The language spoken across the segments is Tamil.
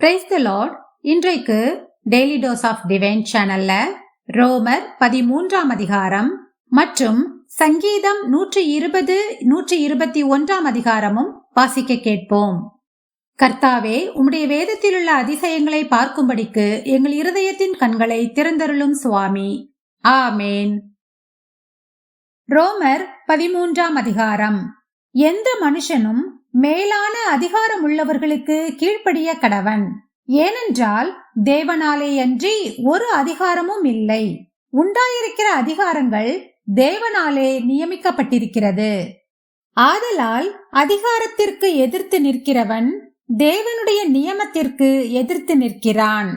Praise the Lord. இன்றைக்கு டெய்லி டோஸ் ஆஃப் டிவைன் சேனல்ல ரோமர் 13ஆம் அதிகாரம் மற்றும் சங்கீதம் 120, 121ஆம் அதிகாரமும் வாசிக்க கேட்போம். கர்த்தாவே, உம்முடைய வேதத்திலுள்ள அதிசயங்களை பார்க்கும்படிக்கு எங்கள் இருதயத்தின் கண்களை திறந்தருளும் சுவாமி. ஆமேன். ரோமர் 13ஆம் அதிகாரம். எந்த மனுஷனும் மேலான அதிகாரம் உள்ளவர்களுக்கு கீழ்ப்படிய கடவன். ஏனென்றால் தேவனாலே அன்றி ஒரு அதிகாரமும் இல்லை. உண்டாயிருக்கிற அதிகாரங்கள் தேவனாலே நியமிக்கப்பட்டிருக்கிறது. ஆதலால் அதிகாரத்திற்கு எதிர்த்து நிற்கிறவன் தேவனுடைய நியமத்திற்கு எதிர்த்து நிற்கிறான்.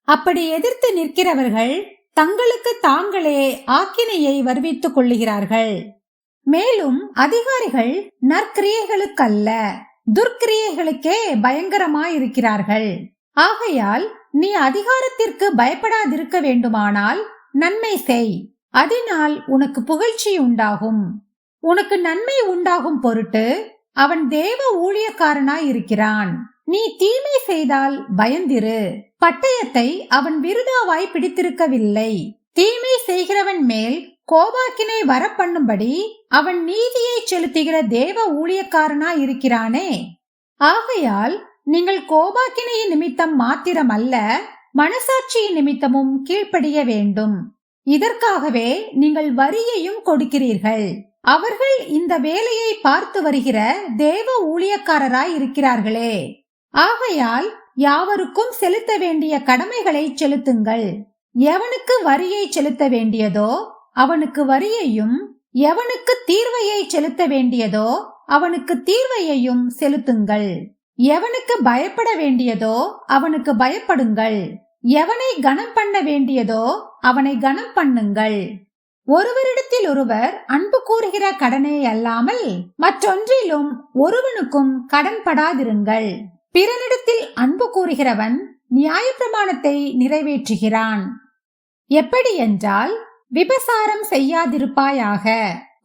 அப்படி எதிர்த்து நிற்கிறவர்கள் தங்களுக்கு தாங்களே ஆக்கினையை வருவித்துக் கொள்ளுகிறார்கள். மேலும் அதிகாரிகள் நற்கிரியைகளுக்கல்ல, துர்க்கிரியைகளுக்கே பயங்கரமாயிருக்கிறார்கள். ஆகையால் நீ அதிகாரத்திற்கு பயப்படாதிருக்க வேண்டுமானால் நன்மை செய், அதனால் உனக்கு புகழ்ச்சி உண்டாகும். உனக்கு நன்மை உண்டாகும் பொருட்டு அவன் தேவ ஊழியக்காரனாயிருக்கிறான். நீ தீமை செய்தால் பயந்திரு, பட்டயத்தை அவன் விருதாவாய் பிடித்திருக்கவில்லை. தீமை செய்கிறவன் மேல் கோபாக்கினை வரப்பண்ணும்படி அவன் நீதியை செலுத்துகிற தேவ ஊழியக்காரனாய் இருக்கிறானே. ஆகையால் நீங்கள் கோபாக்கினையின் நிமித்தம் மாத்திரமல்ல, மனசாட்சியின் நிமித்தமும் கீழ்ப்படிய வேண்டும். இதற்காகவே நீங்கள் வரியையும் கொடுக்கிறீர்கள். அவர்கள் இந்த வேலையை பார்த்து வருகிற தேவ ஊழியக்காரராய் இருக்கிறார்களே. ஆகையால் யாவருக்கும் செலுத்த வேண்டிய கடமைகளை செலுத்துங்கள். எவனுக்கு வரியை செலுத்த வேண்டியதோ அவனுக்கு வரியையும், எவனுக்கு தீர்வையை செலுத்த வேண்டியதோ அவனுக்கு தீர்வையையும் செலுத்துங்கள். எவனுக்கு பயப்பட வேண்டியதோ அவனுக்கு பயப்படுங்கள். எவனை கனம் பண்ண வேண்டியதோ அவனை கனம் பண்ணுங்கள். ஒருவரிடத்தில் ஒருவர் அன்பு கூறுகிற கடனே அல்லாமல் மற்றொன்றிலும் ஒருவனுக்கும் கடன்படாதிருங்கள். பிறனிடத்தில் அன்பு கூறுகிறவன் நியாயப்பிரமாணத்தை நிறைவேற்றுகிறான். எப்படி என்றால், விபசாரம் செய்யாதிருப்பாயாக,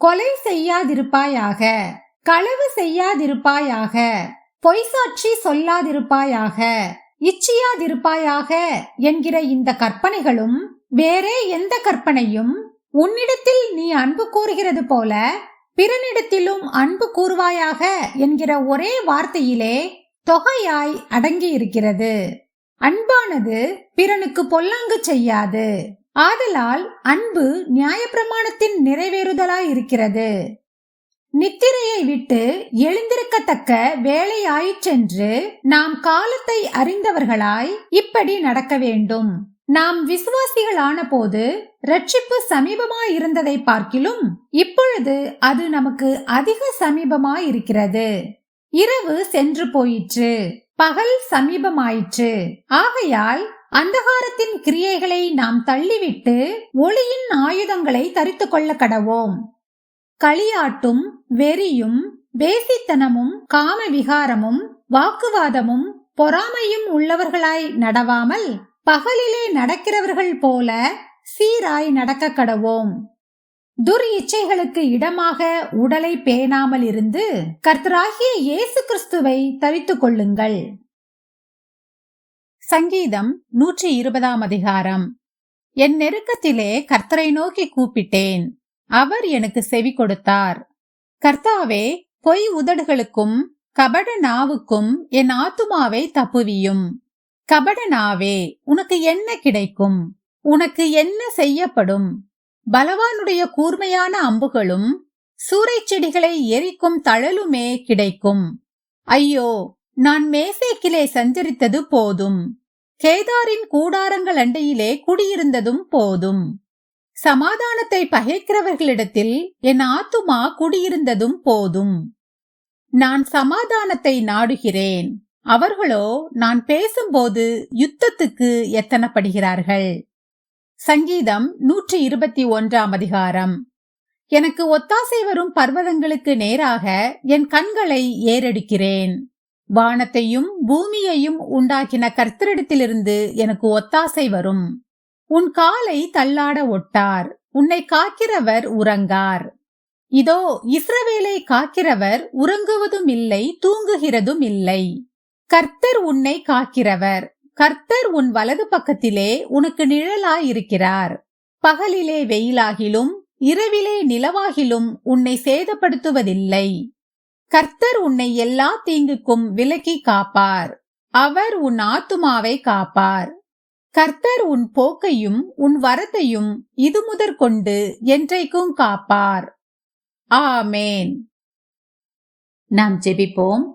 கொலை செய்யாதிருப்பாயாக, களவு செய்யாதிருப்பாயாக, பொய்சாட்சி சொல்லாதிருப்பாயாக, இச்சியாதிருப்பாயாக என்கிற இந்த கற்பனைகளும் வேறே எந்த கற்பனையும் உன்னிடத்தில் நீ அன்பு கூறுகிறது போல பிறனிடத்திலும் அன்பு கூறுவாயாக என்கிற ஒரே வார்த்தையிலே தொகையாய் அடங்கி இருக்கிறது. அன்பானது பிறனுக்கு பொல்லாங்கு செய்யாது. ஆதலால் அன்பு நியாயப்பிரமாணத்தின் நிறைவேறுதலாயிருக்கிறது. நித்திரையை விட்டு எழுந்திருக்கத்தக்க வேலை ஆயிற்றென்று நாம் காலத்தை அறிந்தவர்களாய் இப்படி நடக்க வேண்டும். நாம் விசுவாசிகளான போது ரட்சிப்பு சமீபமாயிருந்ததை பார்க்கிலும் இப்பொழுது அது நமக்கு அதிக சமீபமாயிருக்கிறது. இரவு சென்று போயிற்று, பகல் சமீபமாயிற்று. ஆகையால் அந்தகாரத்தின் கிரியைகளை நாம் தள்ளிவிட்டு ஒளியின் ஆயுதங்களை தரித்து கொள்ள கடவோம். களியாட்டும் வெறியும் வேசித்தனமும் காம விகாரமும் வாக்குவாதமும் பொறாமையும் உள்ளவர்களாய் நடவாமல் பகலிலே நடக்கிறவர்கள் போல சீராய் நடக்க கடவோம். துர் இச்சைகளுக்கு இடமாக உடலை பேணாமல் இருந்து கர்த்தராகிய இயேசு கிறிஸ்துவை தரித்துக் கொள்ளுங்கள். சங்கீதம் 120ஆம் அதிகாரம். என் நெருக்கத்திலே கர்த்தரை நோக்கி கூப்பிட்டேன், அவர் எனக்கு செவி கொடுத்தார். கர்த்தாவே, பொய் உதடுகளுக்கும் கபட நாவுக்கும் என் ஆத்துமாவை தப்புவியும். கபட நாவே, உனக்கு என்ன கிடைக்கும்? உனக்கு என்ன செய்யப்படும்? பலவானுடைய கூர்மையான அம்புகளும் சூறை செடிகளை எரிக்கும் தழலுமே கிடைக்கும். ஐயோ, நான் மேசேக்கிலே சஞ்சரித்தது போதும், கேதாரின் கூடாரங்கள் அண்டையிலே குடியிருந்ததும் போதும். சமாதானத்தை பகைக்கிறவர்களிடத்தில் என் ஆத்துமா குடியிருந்ததும் போதும். நான் சமாதானத்தை நாடுகிறேன், அவர்களோ நான் பேசும்போது யுத்தத்துக்கு எத்தனப்படுகிறார்கள். சங்கீதம் 121ஆம் அதிகாரம். எனக்கு ஒத்தாசை வரும் பர்வதங்களுக்கு நேராக என் கண்களை ஏறெடுக்கிறேன். வானத்தையும் பூமியையும் உண்டாக்கின கர்த்தரிடத்திலிருந்து எனக்கு ஒத்தாசை வரும். உன் காலை தள்ளாட ஒட்டார், உன்னை காக்கிறவர் உறங்கார். இதோ இஸ்ரவேலை காக்கிறவர் உறங்குவதும் இல்லை, தூங்குகிறதும் இல்லை. கர்த்தர் உன்னை காக்கிறவர். கர்த்தர் உன் வலது பக்கத்திலே உனக்கு நிழலாயிருக்கிறார். பகலிலே வெயிலாகிலும் இரவிலே நிலவாகிலும் உன்னை சேதப்படுத்துவதில்லை. கர்த்தர் உன்னை எல்லா தீங்குக்கும் விலக்கி காப்பார். அவர் உன் ஆத்துமாவை காப்பார். கர்த்தர் உன் போக்கையும் உன் வரத்தையும் இது முதற்கொண்டு என்றைக்கும் காப்பார். ஆமேன். நாம் ஜெபிப்போம்.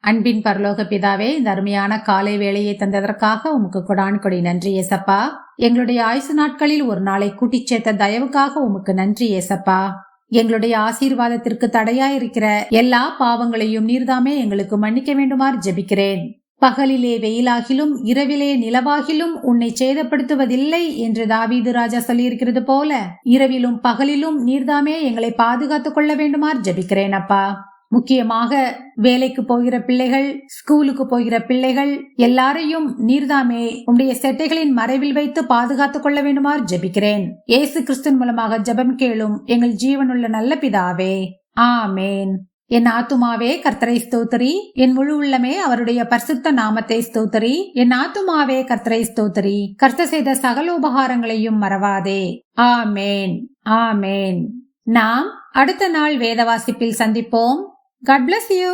அன்பின் பரலோக பிதாவே, இந்த அருமையான காலை வேளையை தந்ததற்காக உமக்கு கொடான் கொடி நன்றி ஏசப்பா. எங்களுடைய ஆயுசு நாட்களில் ஒரு நாளை கூட்டிச் சேர்த்த தயவுக்காக உமக்கு நன்றி ஏசப்பா. எங்களுடைய ஆசீர்வாதத்திற்கு தடையாயிருக்கிற எல்லா பாவங்களையும் நீர்தாமே எங்களுக்கு மன்னிக்க வேண்டுமாறு ஜெபிக்கிறேன். பகலிலே வெயிலாகிலும் இரவிலே நிலவாகிலும் உன்னை சேதப்படுத்துவதில்லை என்று தாவீது ராஜா சொல்லியிருக்கிறது போல, இரவிலும் பகலிலும் நீர்தாமே எங்களை பாதுகாத்துக் கொள்ள வேண்டுமாறு ஜெபிக்கிறேன் அப்பா. முக்கியமாக வேலைக்கு போகிற பிள்ளைகள், ஸ்கூலுக்கு போகிற பிள்ளைகள் எல்லாரையும் நீர்தாமே உம்முடைய செட்டைகளின் மறைவில் வைத்து பாதுகாத்துக் கொள்ள வேண்டுமாறு ஜெபிக்கிறேன். இயேசு கிறிஸ்துவின் மூலமாக ஜெபம் கேளும் எங்கள் ஜீவனுள்ள நல்ல பிதாவே, ஆமேன். என் ஆத்துமாவே கர்த்தரை ஸ்தோத்திரி, என் முழு உள்ளமே அவருடைய பரிசுத்த நாமத்தை ஸ்தோத்திரி. என் ஆத்துமாவே கர்த்தரை ஸ்தோத்திரி, கர்த்தர் செய்த சகல உபகாரங்களையும் மறவாதே. ஆமேன், ஆமேன். நாம் அடுத்த நாள் வேத வாசிப்பில் சந்திப்போம். God bless you.